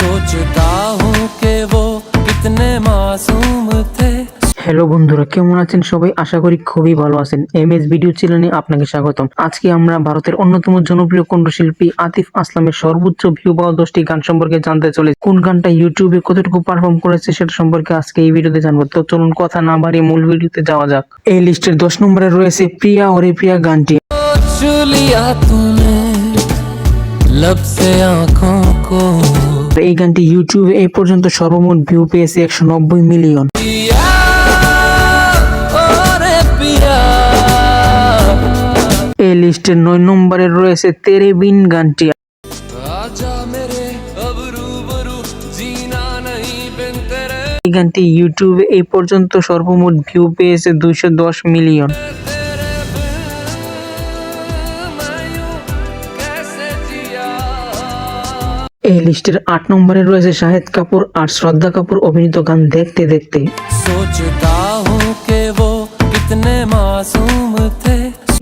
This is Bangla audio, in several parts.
सोचता हूँ कि वो कितने मासूम थे। হ্যালো বন্ধুরা, কেমন আছেন সবাই? আশা করি খুবই ভালো আছেন। এমএস ভিডিও চ্যানেলে আপনাকে স্বাগতম। আজকে আমরা ভারতের অন্যতম জনপ্রিয় কণ্ঠশিল্পী আতিফ আসলামের সর্বোচ্চ ভিউ পাওয়া 10টি গান সম্পর্কে জানতে চলেছি। কোন গানটা ইউটিউবে কতটুকু পারফর্ম করেছে সেটা সম্পর্কে আজকে এই ভিডিওতে জানবো। তো চলুন কথা না বাড়িয়ে মূল ভিডিওতে যাওয়া যাক। এই লিস্টের 10 নম্বরে রয়েছে প্রিয়া ওরে প্রিয়া গানটি। छू लिया तूने लब से आँखों को, এই গানটি ইউটিউবে এই পর্যন্ত সর্বমোট ভিউ পেয়েছে 190 মিলিয়ন। पिया ओरे पिया। এই লিস্টের 9 নম্বরে রয়েছে তেরে বিন গানটি। आजा मेरे अब रूबरू, जीना नहीं बिन तेरे। এই গানটি ইউটিউবে এই পর্যন্ত সর্বমোট ভিউ পেয়েছে 210 মিলিয়ন। तेरे बिन मैं यूं कैसे जिया। এই লিস্টের 8 নম্বরে রয়েছে শাহিদ কাপুর আর শ্রদ্ধা কাপুর অভিনীত গান দেখতে দেখতে। सोचता हूँ कि वो कितने मासूम थे।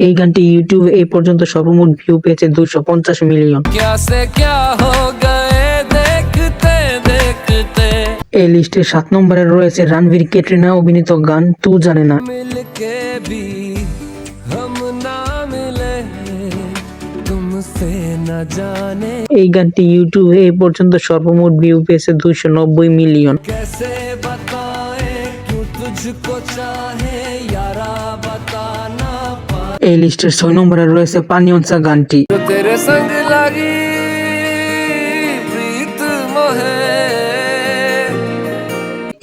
এই গানটি ইউটিউবে এই পর্যন্ত সর্বমোট ভিউ পেয়েছে 250 মিলিয়ন। क्या से क्या हो गए देखते देखते। এই লিস্টের 7 নম্বরে রয়েছে রণবীর ক্যাটরিনা অভিনীত গান তু জানে না। मिलके भी हम ना मिले, तुमसे न जाने এই গানটি ইউটিউবে এই পর্যন্ত সর্বমোট ভিউ পেয়েছে 290 মিলিয়ন। कैसे बताए क्यों तुझको चाहे यारा, बताना पाए। এই লিস্টের 6 নম্বরে রয়েছে পানিয়নসা গানটি। जो तेरे संग लगी प्रीत मोहे।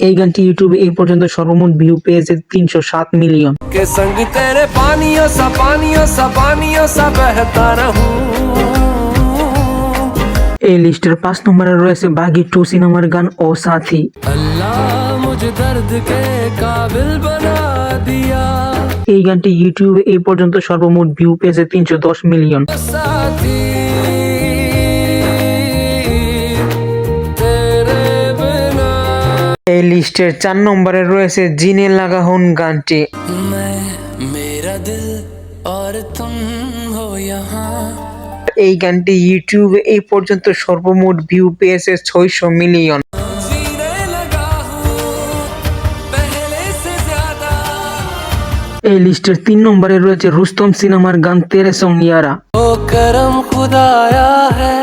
এই গানটি ইউটিউবে এই পর্যন্ত সর্বমোট ভিউ পেয়েছে 307 মিলিয়ন। के संग तेरे पानियों सा बहता रहूं। এই লিস্টের 5 নম্বরে রয়েছে বাগি 2 সিনেমার গান ও সাথী। अल्लाह मुझे दर्द के काबिल बना दिया, এই গানটি ইউটিউবে এই পর্যন্ত সর্বমোট ভিউ পেয়েছে 310 মিলিয়ন। साथी तेरे बिना। এই লিস্টের 4 নম্বরে রয়েছে জিনে লাগা হুন গানটি। मैं मेरा दिल और तुम हो यहाँ। এই গানটি ইউটিউবে এই পর্যন্ত সর্বমোট ভিউ পেয়েছে 600 মিলিয়ন। जीने लगा हूँ पहले से ज्यादा। এই লিস্টের 3 নম্বরে রয়েছে রুস্তম সিনেমার গান তেরে সং ইয়ারা। ओ करम खुदाया है।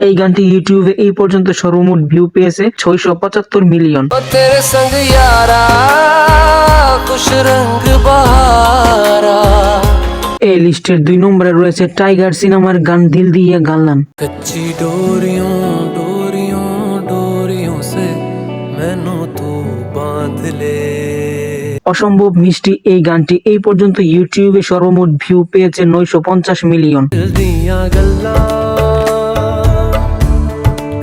এই গানটি ইউটিউবে এই পর্যন্ত সর্বমোট ভিউ পেয়েছে 675 মিলিয়ন। ओ तेरे संग यारा खुश रंग बहारा। এই লিস্টের 2 নম্বরে রয়েছে টাইগার সিনেমার গান দিল দিয়ে গানলান। कच्ची डोरियों डोरियों डोरियों से मैनू तू बांध ले। অসম্ভব মিষ্টি এই গানটি এই পর্যন্ত ইউটিউবে সর্বমোট ভিউ পেয়েছে 950 মিলিয়ন। दिल दिया गल्ला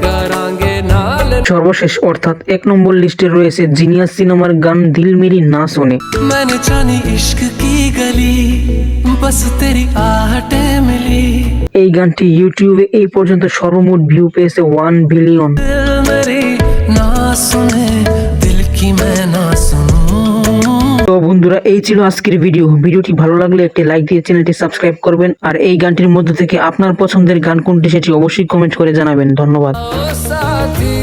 करांगे नाल। সর্বশেষ অর্থাৎ 1 নম্বর লিস্টে রয়েছে জিনিয়াস সিনেমার গান দিল মেরি না শোনে। मैंने जानी इश्क की गली, बस तेरी आहटें मिली। এই গানটি ইউটিউবে এই পর্যন্ত সর্বমোট ভিউ পেয়েছে 1 বিলিয়ন। दिल मेरी ना सुने, दिल की मैं ना सुनूं। তো বন্ধুরা, এই ছিল আজকের ভিডিওটি ভালো লাগলে একটি লাইক দিয়ে চ্যানেলটি সাবস্ক্রাইব করবেন আর এই গানটির মধ্যে থেকে আপনার পছন্দের গান কোনটি সেটি অবশ্যই কমেন্ট করে জানাবেন। ধন্যবাদ। ओ साथी